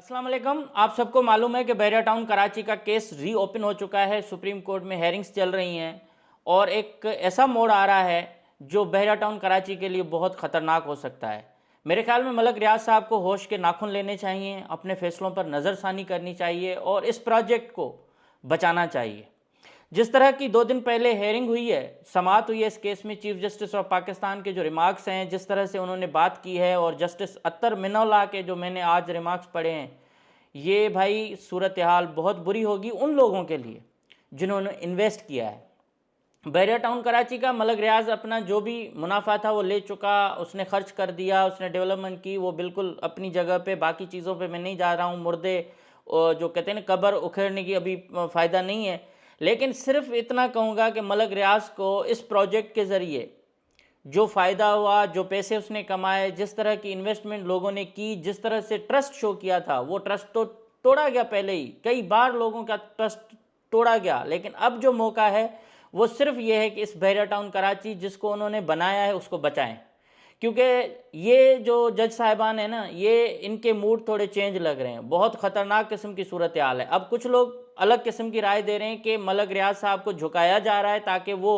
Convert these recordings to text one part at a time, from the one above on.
अस्सलाम वालेकुम। आप सबको मालूम है कि बहरिया टाउन कराची का केस रीओपन हो चुका है। सुप्रीम कोर्ट में हेयरिंग्स चल रही हैं और एक ऐसा मोड़ आ रहा है जो बहरिया टाउन कराची के लिए बहुत ख़तरनाक हो सकता है। मेरे ख्याल में मलक रियाज साहब को होश के नाखून लेने चाहिए, अपने फ़ैसलों पर नज़रसानी करनी चाहिए और इस प्रोजेक्ट को बचाना चाहिए। जिस तरह की 2 दिन पहले हेयरिंग हुई है, समाअत हुई है इस केस में, चीफ जस्टिस ऑफ पाकिस्तान के जो रिमार्क्स हैं, जिस तरह से उन्होंने बात की है और जस्टिस अत्तर मिनौला के जो मैंने आज रिमार्क्स पढ़े हैं, ये भाई सूरत हाल बहुत बुरी होगी उन लोगों के लिए जिन्होंने इन्वेस्ट किया है। बहरिया टाउन कराची का मलक रियाज अपना जो भी मुनाफा था वो ले चुका, उसने खर्च कर दिया, उसने डेवलपमेंट की, वो बिल्कुल अपनी जगह पे। बाकी चीज़ों पे मैं नहीं जा रहा हूँ, मुर्दे जो कहते हैं ना कब्र उखेड़ने की अभी फ़ायदा नहीं है। लेकिन सिर्फ इतना कहूँगा कि मलक रियाज को इस प्रोजेक्ट के ज़रिए जो फ़ायदा हुआ, जो पैसे उसने कमाए, जिस तरह की इन्वेस्टमेंट लोगों ने की, जिस तरह से ट्रस्ट शो किया था, वो ट्रस्ट तो तोड़ा गया पहले ही, कई बार लोगों का ट्रस्ट तोड़ा गया। लेकिन अब जो मौका है वो सिर्फ ये है कि इस बहरिया टाउन कराची जिसको उन्होंने बनाया है उसको बचाएं। क्योंकि ये जो जज साहिबान है ना, ये इनके मूड थोड़े चेंज लग रहे हैं, बहुत ख़तरनाक किस्म की सूरत हाल है। अब कुछ लोग अलग किस्म की राय दे रहे हैं कि मलक रियाज साहब को झुकाया जा रहा है ताकि वो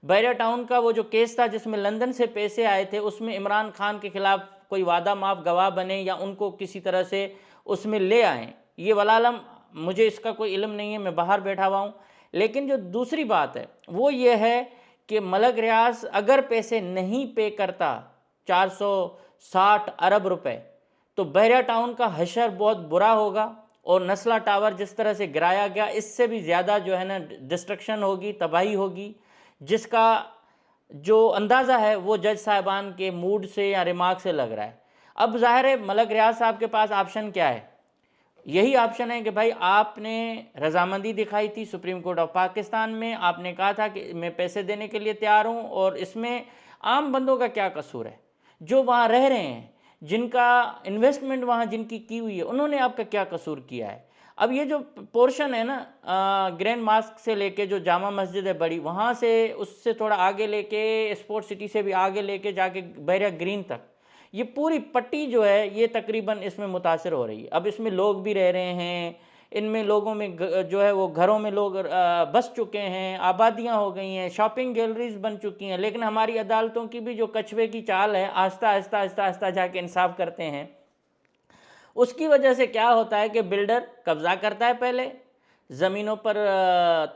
बहरिया टाउन का वो जो केस था जिसमें लंदन से पैसे आए थे, उसमें इमरान खान के खिलाफ कोई वादा माफ गवाह बने या उनको किसी तरह से उसमें ले आएँ। ये वलालम मुझे इसका कोई इल्म नहीं है, मैं बाहर बैठा हुआ हूँ। लेकिन जो दूसरी बात है वो ये है कि मलक रियाज अगर पैसे नहीं पे करता 460 अरब रुपए, तो बहरिया टाउन का हशर बहुत बुरा होगा और नस्ला टावर जिस तरह से गिराया गया, इससे भी ज़्यादा जो है ना डिस्ट्रक्शन होगी, तबाही होगी, जिसका जो अंदाज़ा है वो जज साहिबान के मूड से या रिमार्क से लग रहा है। अब ज़ाहिर है मलक रियाज साहब के पास ऑप्शन क्या है? यही ऑप्शन है कि भाई आपने रजामंदी दिखाई थी सुप्रीम कोर्ट ऑफ पाकिस्तान में, आपने कहा था कि मैं पैसे देने के लिए तैयार हूँ, और इसमें आम बंदों का क्या कसूर है? जो वहाँ रह रहे हैं, जिनका इन्वेस्टमेंट वहाँ जिनकी की हुई है, उन्होंने आपका क्या कसूर किया है? अब ये जो पोर्शन है ना ग्रैंड मास्क से लेके जो जामा मस्जिद है बड़ी, वहाँ से उससे थोड़ा आगे लेके स्पोर्ट सिटी से भी आगे लेके जाके बहरिया ग्रीन तक, ये पूरी पट्टी जो है ये तकरीबन इसमें मुतासिर हो रही है। अब इसमें लोग भी रह रहे हैं, इनमें लोगों में जो है वो घरों में लोग बस चुके हैं, आबादियां हो गई हैं, शॉपिंग गैलरीज बन चुकी हैं। लेकिन हमारी अदालतों की भी जो कछुए की चाल है, आहिस्ता आहिस्ता आहिस्ता आहिस्ता जाके इंसाफ करते हैं। उसकी वजह से क्या होता है कि बिल्डर कब्ज़ा करता है, पहले ज़मीनों पर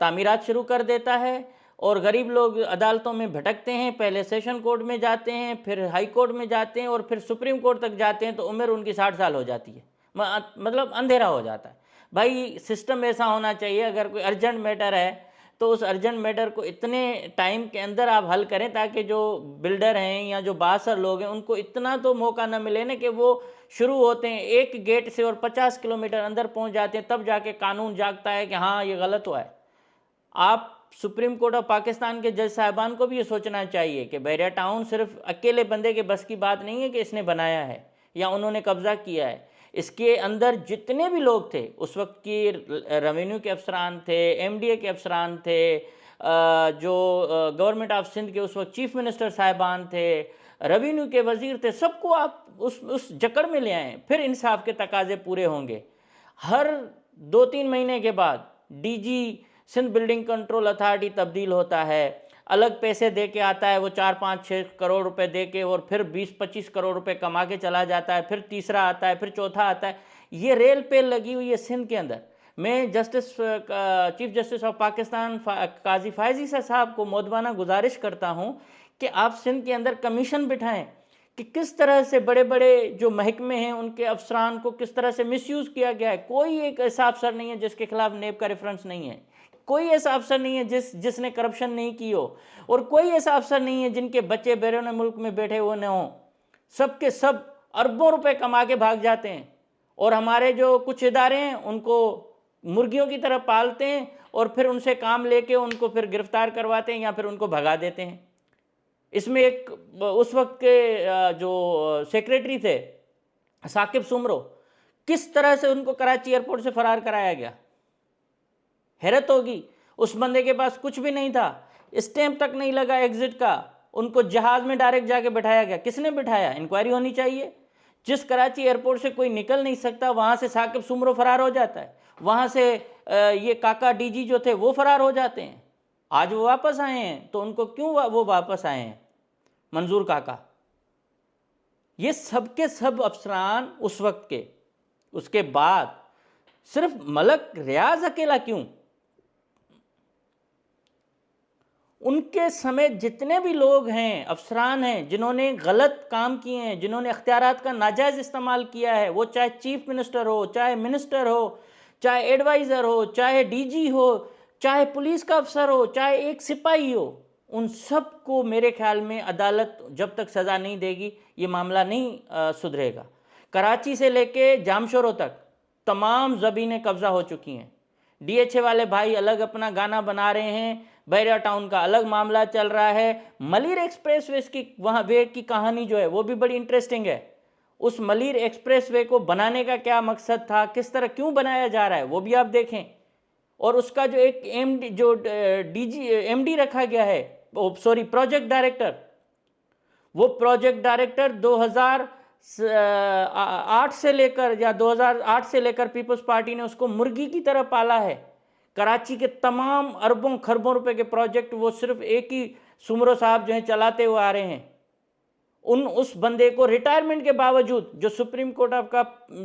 तामीरात शुरू कर देता है और गरीब लोग अदालतों में भटकते हैं, पहले सेशन कोर्ट में जाते हैं, फिर हाई कोर्ट में जाते हैं और फिर सुप्रीम कोर्ट तक जाते हैं, तो उम्र उनकी 60 साल हो जाती है। मतलब अंधेरा हो जाता है। भाई सिस्टम ऐसा होना चाहिए, अगर कोई अर्जेंट मैटर है तो उस अर्जेंट मैटर को इतने टाइम के अंदर आप हल करें ताकि जो बिल्डर हैं या जो बासर लोग हैं उनको इतना तो मौका न मिले ना कि वो शुरू होते हैं एक गेट से और 50 किलोमीटर अंदर पहुंच जाते हैं, तब जाके कानून जागता है कि हाँ ये गलत हुआ है। आप सुप्रीम कोर्ट ऑफ पाकिस्तान के जज साहिबान को भी ये सोचना चाहिए कि बहरिया टाउन सिर्फ अकेले बंदे के बस की बात नहीं है कि इसने बनाया है या उन्होंने कब्जा किया है। इसके अंदर जितने भी लोग थे, उस वक्त की रेवेन्यू के अफसरान थे, एमडीए के अफसरान थे, जो गवर्नमेंट ऑफ सिंध के उस वक्त चीफ मिनिस्टर साहिबान थे, रेवेन्यू के वजीर थे, सबको आप उस जकड़ में ले आएँ, फिर इंसाफ के तकाजे पूरे होंगे। हर 2-3 महीने के बाद DG Sindh building control authority तब्दील होता है, अलग पैसे दे के आता है, वो 4-5-6 करोड़ रुपए दे के, और फिर 20-25 करोड़ रुपए कमा के चला जाता है, फिर तीसरा आता है, फिर चौथा आता है। ये रेल पेल लगी हुई है सिंध के अंदर। मैं चीफ जस्टिस ऑफ पाकिस्तान काजी फायजी साहब को मोदबाना गुजारिश करता हूँ कि आप सिंध के अंदर कमीशन बिठाएं कि किस तरह से बड़े बड़े जो महकमे हैं उनके अफसरान को किस तरह से मिसयूज़ किया गया है। कोई एक ऐसा अफसर नहीं है जिसके खिलाफ नेब का रेफरेंस नहीं है, कोई ऐसा अफसर नहीं है जिसने करप्शन नहीं की हो, और कोई ऐसा अफसर नहीं है जिनके बच्चे बैरून मुल्क में बैठे हुए न हों। सबके सब अरबों रुपए कमा के भाग जाते हैं, और हमारे जो कुछ इदारे हैं उनको मुर्गियों की तरह पालते हैं और फिर उनसे काम लेके उनको फिर गिरफ्तार करवाते हैं या फिर उनको भगा देते हैं। इसमें एक उस वक्त के जो सेक्रेटरी थे साकिब सुमरो, किस तरह से उनको कराची एयरपोर्ट से फरार कराया गया। हैरत होगी, उस बंदे के पास कुछ भी नहीं था, स्टैंप तक नहीं लगा एग्जिट का, उनको जहाज में डायरेक्ट जाके बिठाया गया। किसने बिठाया? इंक्वायरी होनी चाहिए। जिस कराची एयरपोर्ट से कोई निकल नहीं सकता, वहाँ से साकिब सुमरो फरार हो जाता है, वहाँ से ये काका डीजी जो थे वो फरार हो जाते हैं। आज वो वापस आए हैं, तो उनको क्यों वो वापस आए हैं? मंजूर काका, ये सब के सब अफसरान उस वक्त के, उसके बाद सिर्फ मलक रियाज अकेला क्यों? उनके समय जितने भी लोग हैं, अफसरान हैं, जिन्होंने गलत काम किए हैं, जिन्होंने अख्तियारात का नाजायज़ इस्तेमाल किया है, वो चाहे चीफ मिनिस्टर हो, चाहे मिनिस्टर हो, चाहे एडवाइज़र हो, चाहे डीजी हो, चाहे पुलिस का अफसर हो, चाहे एक सिपाही हो, उन सब को मेरे ख्याल में अदालत जब तक सज़ा नहीं देगी ये मामला नहीं सुधरेगा। कराची से लेके जामशोरों तक तमाम ज़मीनें कब्ज़ा हो चुकी हैं। डीएचए वाले भाई अलग अपना गाना बना रहे हैं, बैरिया टाउन का अलग मामला चल रहा है। मलिर एक्सप्रेस वे की वहाँ वे की कहानी जो है वो भी बड़ी इंटरेस्टिंग है। उस मलिर एक्सप्रेस वे को बनाने का क्या मकसद था, किस तरह क्यों बनाया जा रहा है, वो भी आप देखें। और उसका जो एक एमडी जो एमडी रखा गया है, सॉरी प्रोजेक्ट डायरेक्टर, वो प्रोजेक्ट डायरेक्टर 2008 से लेकर या 2008 से लेकर पीपल्स पार्टी ने उसको मुर्गी की तरह पाला है। कराची के तमाम अरबों खरबों रुपए के प्रोजेक्ट वो सिर्फ एक ही सुमरो साहब जो हैं चलाते हुए आ रहे हैं। उस बंदे को रिटायरमेंट के बावजूद, जो सुप्रीम कोर्ट का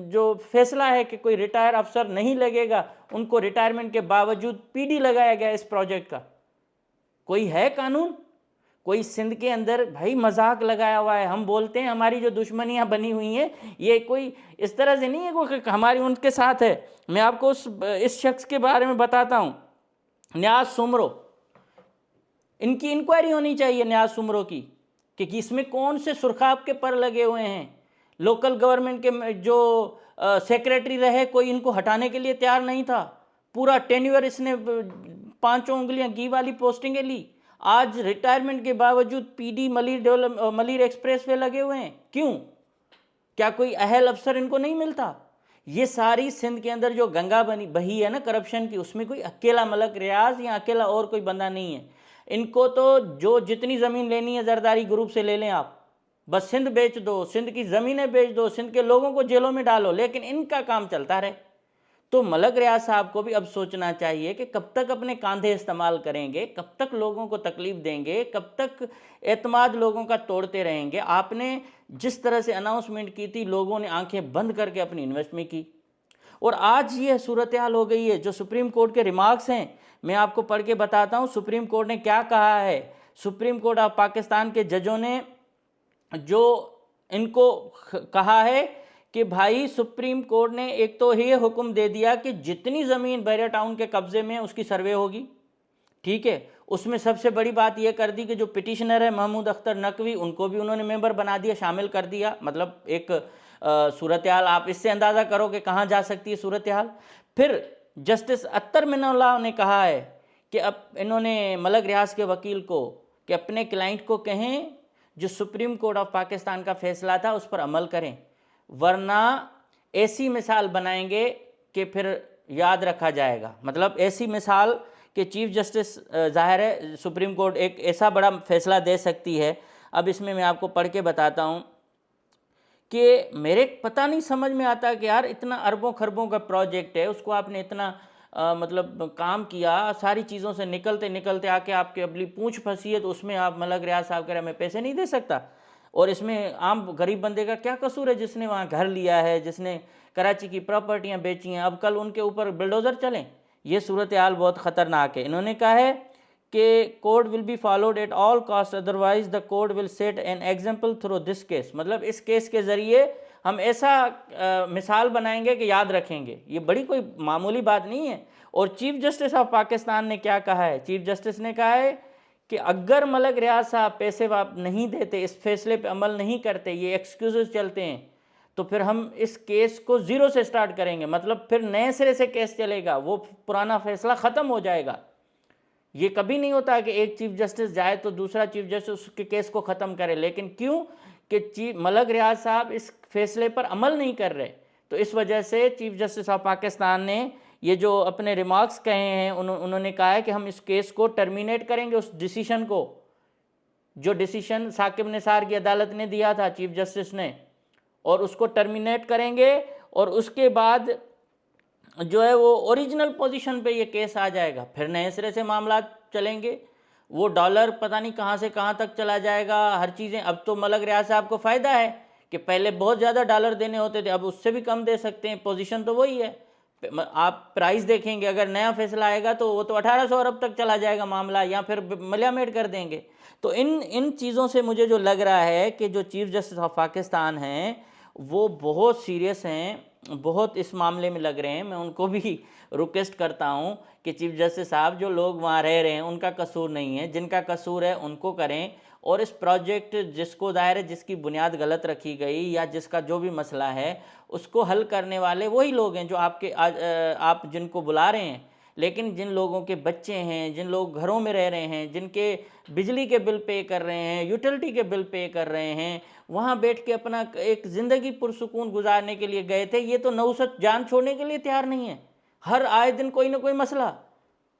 जो फैसला है कि कोई रिटायर अफसर नहीं लगेगा, उनको रिटायरमेंट के बावजूद पीडी लगाया गया इस प्रोजेक्ट का। कोई है कानून? कोई सिंध के अंदर भाई मजाक लगाया हुआ है। हम बोलते हैं हमारी जो दुश्मनियां बनी हुई हैं ये कोई इस तरह से नहीं है कोई हमारी उनके साथ है। मैं आपको इस शख्स के बारे में बताता हूँ, न्याज सुमरो। इनकी इंक्वायरी होनी चाहिए न्याज सुमरो की कि इसमें कौन से सुरखाब के पर लगे हुए हैं। लोकल गवर्नमेंट के जो सेक्रेटरी रहे, कोई इनको हटाने के लिए तैयार नहीं था। पूरा टेन्योर इसने 5 उंगलियां घी वाली पोस्टिंगें ली। आज रिटायरमेंट के बावजूद पीडी मलिर एक्सप्रेस वे लगे हुए हैं। क्यों? क्या कोई अहल अफसर इनको नहीं मिलता? ये सारी सिंध के अंदर जो गंगा बही है ना करप्शन की, उसमें कोई अकेला मलक रियाज या अकेला और कोई बंदा नहीं है। इनको तो जो जितनी ज़मीन लेनी है जरदारी ग्रुप से ले लें आप, बस सिंध बेच दो, सिंध की ज़मीनें बेच दो, सिंध के लोगों को जेलों में डालो, लेकिन इनका काम चलता रहे। तो मलक रियाज साहब को भी अब सोचना चाहिए कि कब तक अपने कांधे इस्तेमाल करेंगे, कब तक लोगों को तकलीफ देंगे, कब तक एतमाद लोगों का तोड़ते रहेंगे। आपने जिस तरह से अनाउंसमेंट की थी, लोगों ने आंखें बंद करके अपनी इन्वेस्टमेंट की, और आज ये सूरत हाल हो गई है। जो सुप्रीम कोर्ट के रिमार्क्स हैं, मैं आपको पढ़ के बताता हूँ सुप्रीम कोर्ट ने क्या कहा है। सुप्रीम कोर्ट ऑफ पाकिस्तान के जजों ने जो इनको कहा है कि भाई सुप्रीम कोर्ट ने एक तो ये हुक्म दे दिया कि जितनी ज़मीन बैरिया टाउन के कब्ज़े में उसकी सर्वे होगी, ठीक है। उसमें सबसे बड़ी बात यह कर दी कि जो पिटिशनर है महमूद अख्तर नकवी, उनको भी उन्होंने मेंबर बना दिया, शामिल कर दिया। मतलब एक सूरत हाल आप इससे अंदाज़ा करो कि कहाँ जा सकती है सूरत हाल। फिर जस्टिस अत्तर मिनल्लाह ने कहा है कि अब इन्होंने मलक रियाज के वकील को कि अपने क्लाइंट को कहें जो सुप्रीम कोर्ट ऑफ पाकिस्तान का फैसला था उस पर अमल करें, वरना ऐसी मिसाल बनाएंगे कि फिर याद रखा जाएगा। मतलब ऐसी मिसाल कि चीफ जस्टिस जाहिर है सुप्रीम कोर्ट एक ऐसा बड़ा फैसला दे सकती है। अब इसमें मैं आपको पढ़ के बताता हूँ कि मेरे पता नहीं समझ में आता कि यार इतना अरबों खरबों का प्रोजेक्ट है, उसको आपने इतना मतलब काम किया, सारी चीज़ों से निकलते निकलते आके आपके अबली पूंछ फंसी है, तो उसमें आप मलक रियाज साहब कह रहे मैं पैसे नहीं दे सकता। और इसमें आम गरीब बंदे का क्या कसूर है जिसने वहाँ घर लिया है, जिसने कराची की प्रॉपर्टियाँ बेची हैं, अब कल उनके ऊपर बिल्डोज़र चलें। ये सूरत हाल बहुत ख़तरनाक है। इन्होंने कहा है कि code will be followed at all cost, otherwise the code will set an example through this case. मतलब इस केस के ज़रिए हम ऐसा मिसाल बनाएंगे कि याद रखेंगे। ये बड़ी कोई मामूली बात नहीं है। और चीफ जस्टिस ऑफ पाकिस्तान ने क्या कहा है? चीफ जस्टिस ने कहा है कि अगर मलक रियाज साहब पैसे वापस नहीं देते, इस फैसले पे अमल नहीं करते, ये एक्सक्यूज़ चलते हैं, तो फिर हम इस केस को ज़ीरो से स्टार्ट करेंगे। मतलब फिर नए सिरे से केस चलेगा, वो पुराना फैसला ख़त्म हो जाएगा। ये कभी नहीं होता कि एक चीफ जस्टिस जाए तो दूसरा चीफ जस्टिस उसके केस को ख़त्म करे, लेकिन क्यों कि मलक रियाज साहब इस फैसले पर अमल नहीं कर रहे। तो इस वजह से चीफ जस्टिस ऑफ पाकिस्तान ने ये जो अपने रिमार्क्स कहे हैं, उन्होंने कहा है कि हम इस केस को टर्मिनेट करेंगे, उस डिसीशन को, जो डिसीशन साकिब निसार की अदालत ने दिया था चीफ जस्टिस ने, और उसको टर्मिनेट करेंगे और उसके बाद जो है वो ओरिजिनल पोजीशन पे ये केस आ जाएगा, फिर नए सिरे से मामला चलेंगे। वो डॉलर पता नहीं कहाँ से कहाँ तक चला जाएगा, हर चीज़ें। अब तो मलक रियाज साहब को फ़ायदा है कि पहले बहुत ज़्यादा डॉलर देने होते थे, अब उससे भी कम दे सकते हैं, पोजीशन तो वही है। आप प्राइस देखेंगे, अगर नया फैसला आएगा तो वो तो 1800 अरब तक चला जाएगा मामला, या फिर मलियामेट कर देंगे। तो इन चीज़ों से मुझे जो लग रहा है कि जो चीफ़ जस्टिस ऑफ पाकिस्तान हैं वो बहुत सीरियस हैं, बहुत इस मामले में लग रहे हैं। मैं उनको भी रिक्वेस्ट करता हूं कि चीफ जस्टिस साहब, जो लोग वहां रह रहे हैं उनका कसूर नहीं है, जिनका कसूर है उनको करें। और इस प्रोजेक्ट जिसको दायर है, जिसकी बुनियाद गलत रखी गई या जिसका जो भी मसला है उसको हल करने वाले वही लोग हैं जो आप जिनको बुला रहे हैं। लेकिन जिन लोगों के बच्चे हैं, जिन लोग घरों में रह रहे हैं, जिनके बिजली के बिल पे कर रहे हैं, यूटिलिटी के बिल पे कर रहे हैं, वहाँ बैठ के अपना एक ज़िंदगी पुरसुकून गुजारने के लिए गए थे, ये तो नौसत जान छोड़ने के लिए तैयार नहीं है। हर आए दिन कोई ना कोई मसला।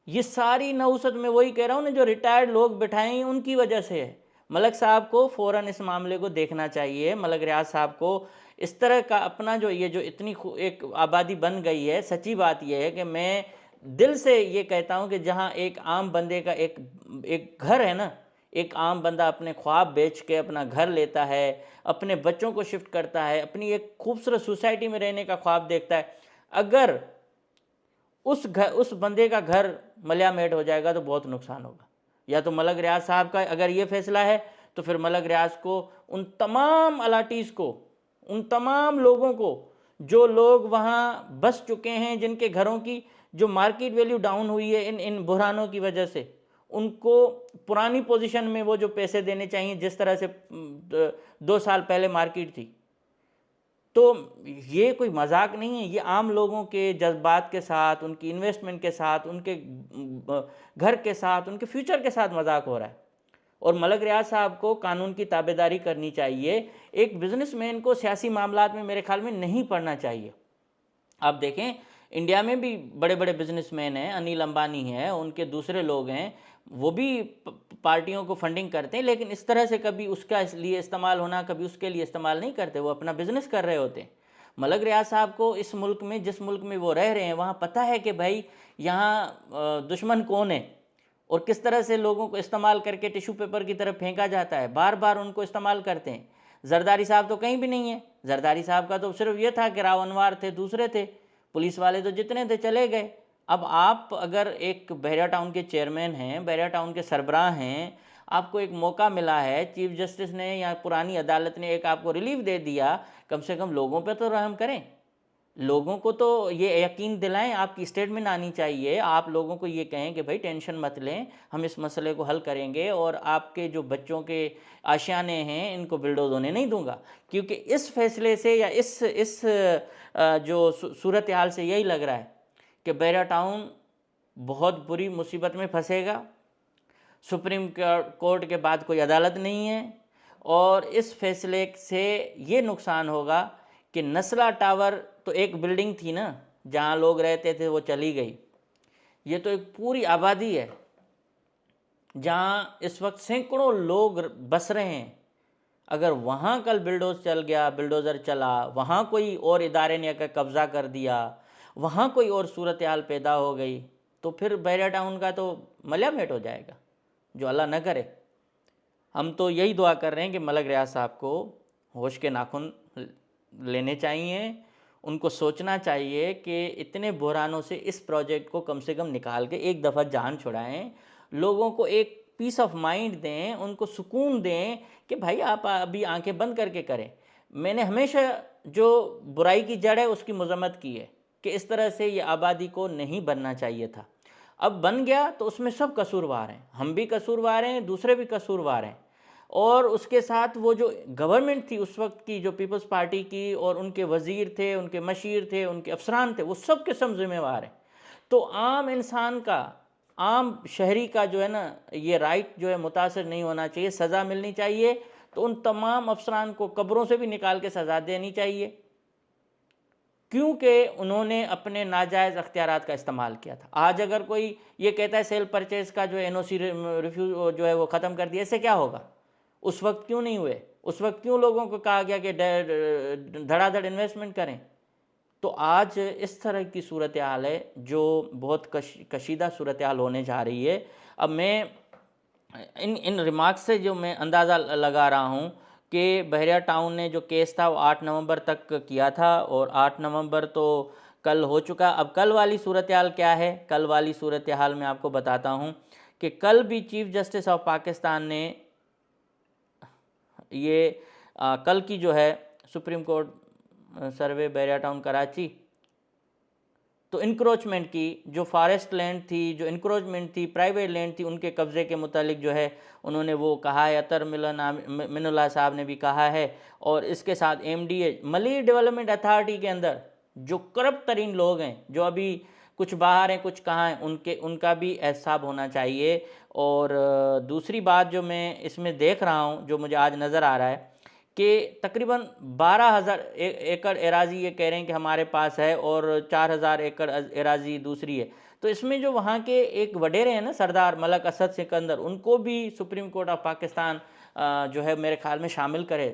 ये सारी नौसत में वही कह रहा हूँ ना, जो रिटायर्ड लोग बिठाए हैं उनकी वजह से है। मलक साहब को फ़ौरन इस मामले को देखना चाहिए। मलक रियाज साहब को इस तरह का अपना जो ये जो इतनी एक आबादी बन गई है, सच्ची बात यह है कि मैं दिल से ये कहता हूँ कि जहाँ एक आम बंदे का एक घर है ना, एक आम बंदा अपने ख्वाब बेच के अपना घर लेता है, अपने बच्चों को शिफ्ट करता है, अपनी एक खूबसूरत सोसाइटी में रहने का ख्वाब देखता है। अगर उस बंदे का घर मलियामेट हो जाएगा तो बहुत नुकसान होगा। या तो मलक रियाज साहब का अगर ये फैसला है तो फिर मलक रियाज को, उन तमाम अलाटीज़ को, उन तमाम लोगों को जो लोग वहाँ बस चुके हैं, जिनके घरों की जो मार्केट वैल्यू डाउन हुई है इन बुरहानों की वजह से, उनको पुरानी पोजीशन में वो जो पैसे देने चाहिए जिस तरह से 2 साल पहले मार्केट थी। तो ये कोई मजाक नहीं है, ये आम लोगों के जज्बात के साथ, उनकी इन्वेस्टमेंट के साथ, उनके घर के साथ, उनके फ्यूचर के साथ मजाक हो रहा है। और मलक रियाज साहब को कानून की ताबेदारी करनी चाहिए। एक बिजनेसमैन को सियासी मामलात में मेरे ख्याल में नहीं पड़ना चाहिए। आप देखें इंडिया में भी बड़े बड़े बिजनेसमैन हैं, अनिल अंबानी हैं, उनके दूसरे लोग हैं, वो भी पार्टियों को फंडिंग करते हैं, लेकिन इस तरह से कभी उसका लिए इस्तेमाल होना, कभी उसके लिए इस्तेमाल नहीं करते, वो अपना बिजनेस कर रहे होते हैं। मलक रियाज साहब को इस मुल्क में, जिस मुल्क में वो रह रहे हैं, वहाँ पता है कि भाई यहाँ दुश्मन कौन है और किस तरह से लोगों को इस्तेमाल करके टिश्यू पेपर की तरफ फेंका जाता है, बार बार उनको इस्तेमाल करते हैं। जरदारी साहब तो कहीं भी नहीं है। जरदारी साहब का तो सिर्फ ये था कि राव अनवार थे, दूसरे थे, पुलिस वाले तो जितने थे चले गए। अब आप अगर एक बहरिया टाउन के चेयरमैन हैं, बहरिया टाउन के सरबराह हैं, आपको एक मौका मिला है, चीफ जस्टिस ने या पुरानी अदालत ने एक आपको रिलीफ दे दिया, कम से कम लोगों पे तो रहम करें, लोगों को तो ये यकीन दिलाएं। आपकी स्टेटमेंट आनी चाहिए, आप लोगों को ये कहें कि भाई टेंशन मत लें, हम इस मसले को हल करेंगे और आपके जो बच्चों के आशियाने हैं इनको बिल्डोज होने नहीं दूंगा। क्योंकि इस फैसले से या इस जो सूरत हाल से यही लग रहा है कि बहरिया टाउन बहुत बुरी मुसीबत में फंसेगा। सुप्रीम कोर्ट के बाद कोई अदालत नहीं है और इस फैसले से ये नुकसान होगा कि नस्ला टावर तो एक बिल्डिंग थी ना जहाँ लोग रहते थे, वो चली गई। ये तो एक पूरी आबादी है जहाँ इस वक्त सैकड़ों लोग बस रहे हैं। अगर वहाँ कल बिल्डोज़र चला, वहाँ कोई और इदारे ने अगर कब्ज़ा कर दिया, वहाँ कोई और सूरत हाल पैदा हो गई, तो फिर बहरिया टाउन का तो मलियामेट हो जाएगा, जो अल्लाह न करे। हम तो यही दुआ कर रहे हैं कि मलक रियाज साहब को होश के नाखून लेने चाहिए, उनको सोचना चाहिए कि इतने बुहरानों से इस प्रोजेक्ट को कम से कम निकाल के एक दफ़ा जान छुड़ाएं, लोगों को एक पीस ऑफ माइंड दें, उनको सुकून दें कि भाई आप अभी आंखें बंद करके करें। मैंने हमेशा जो बुराई की जड़ है उसकी मजम्मत की है कि इस तरह से ये आबादी को नहीं बनना चाहिए था। अब बन गया तो उसमें सब कसूरवार हैं, हम भी कसूरवार हैं, दूसरे भी कसूरवार हैं। और उसके साथ वो जो गवर्नमेंट थी उस वक्त की, जो पीपल्स पार्टी की, और उनके वज़ीर थे, उनके मशीर थे, उनके अफसरान थे, वो सब के सब जिम्मेवार हैं। तो आम इंसान का, आम शहरी का जो है ना, ये राइट जो है मुतासर नहीं होना चाहिए, सज़ा मिलनी चाहिए। तो उन तमाम अफसरान को कब्रों से भी निकाल के सज़ा देनी चाहिए, क्योंकि उन्होंने अपने नाजायज़ अख्तियारात का इस्तेमाल किया था। आज अगर कोई ये कहता है सेल परचेज़ का जो NOC रिफ्यूज़ जो है वो ख़त्म कर दिया, इससे क्या होगा? उस वक्त क्यों नहीं हुए? उस वक्त क्यों लोगों को कहा गया कि धड़ाधड़ इन्वेस्टमेंट करें? तो आज इस तरह की सूरत हाल है जो बहुत कशीदा सूरत हाल होने जा रही है। अब मैं इन इन रिमार्क्स से जो मैं अंदाज़ा लगा रहा हूँ कि बहरिया टाउन ने जो केस था वो 8 नवंबर तक किया था और 8 नवंबर तो कल हो चुका। अब कल वाली सूरत हाल क्या है? कल वाली सूरत हाल मैं आपको बताता हूँ कि कल भी चीफ जस्टिस ऑफ पाकिस्तान ने ये कल की जो है सुप्रीम कोर्ट सर्वे बहरिया टाउन कराची, तो इनक्रोचमेंट की जो फॉरेस्ट लैंड थी, जो इनक्रोचमेंट थी, प्राइवेट लैंड थी, उनके कब्ज़े के मुतालिक जो है उन्होंने वो कहा है। अतर मिनुल्लाह साहब ने भी कहा है। और इसके साथ MDA मली डेवलपमेंट अथॉरिटी के अंदर जो करप्ट तरीन लोग हैं, जो अभी कुछ बाहर हैं कुछ कहाँ हैं, उनका भी एहसाब होना चाहिए। और दूसरी बात जो मैं इसमें देख रहा हूँ, जो मुझे आज नज़र आ रहा है कि तकरीबन 12,000 एकड़ एराजी ये कह रहे हैं कि हमारे पास है और 4,000 एकड़ एराजी दूसरी है। तो इसमें जो वहाँ के एक वडेरे हैं ना, सरदार मलक असद सिकंदर, उनको भी सुप्रीम कोर्ट ऑफ पाकिस्तान जो है मेरे ख्याल में शामिल करे।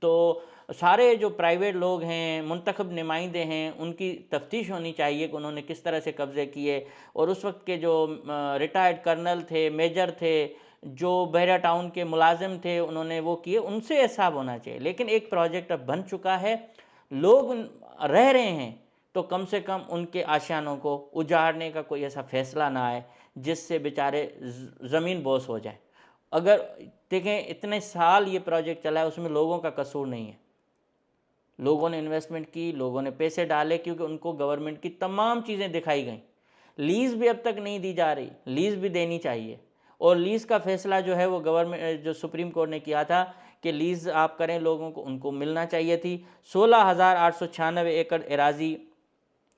तो सारे जो प्राइवेट लोग हैं, मुंतखब नुमाइंदे हैं, उनकी तफ्तीश होनी चाहिए कि उन्होंने किस तरह से कब्ज़े किए। और उस वक्त के जो रिटायर्ड कर्नल थे, मेजर थे, जो बहरा टाउन के मुलाजिम थे, उन्होंने वो किए, उनसे हिसाब होना चाहिए। लेकिन एक प्रोजेक्ट अब बन चुका है, लोग रह रहे हैं, तो कम से कम उनके आशियानों को उजाड़ने का कोई ऐसा फैसला ना आए जिससे बेचारे ज़मीन बोस हो जाए। अगर देखें इतने साल ये प्रोजेक्ट चला है, उसमें लोगों का कसूर नहीं है। लोगों ने इन्वेस्टमेंट की, लोगों ने पैसे डाले, क्योंकि उनको गवर्नमेंट की तमाम चीज़ें दिखाई गई। लीज़ भी अब तक नहीं दी जा रही, लीज़ भी देनी चाहिए। और लीज़ का फैसला जो है वो गवर्नमेंट जो सुप्रीम कोर्ट ने किया था कि लीज़ आप करें लोगों को, उनको मिलना चाहिए थी। 16,896 एकड़ एराजी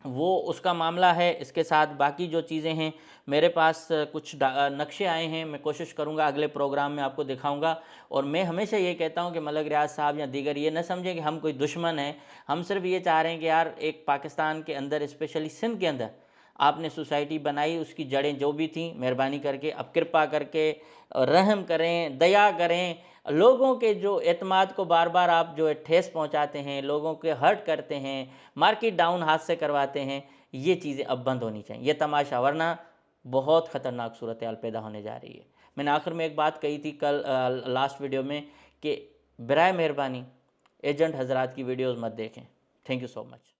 वो उसका मामला है। इसके साथ बाकी जो चीज़ें हैं, मेरे पास कुछ नक्शे आए हैं, मैं कोशिश करूंगा अगले प्रोग्राम में आपको दिखाऊंगा। और मैं हमेशा ये कहता हूं कि मलक रियाज साहब या दीगर ये न समझें कि हम कोई दुश्मन हैं। हम सिर्फ ये चाह रहे हैं कि यार एक पाकिस्तान के अंदर, स्पेशली सिंध के अंदर आपने सोसाइटी बनाई, उसकी जड़ें जो भी थी, मेहरबानी करके अब कृपा करके रहम करें, दया करें। लोगों के जो एतमाद को बार बार आप जो है ठेस पहुंचाते हैं, लोगों के हर्ट करते हैं, मार्केट डाउन हाथ से करवाते हैं, ये चीज़ें अब बंद होनी चाहिए, ये तमाशा, वरना बहुत ख़तरनाक सूरत हाल पैदा होने जा रही है। मैंने आखिर में एक बात कही थी कल लास्ट वीडियो में कि बराए मेहरबानी एजेंट हजरात की वीडियोज़ मत देखें। Thank you so much.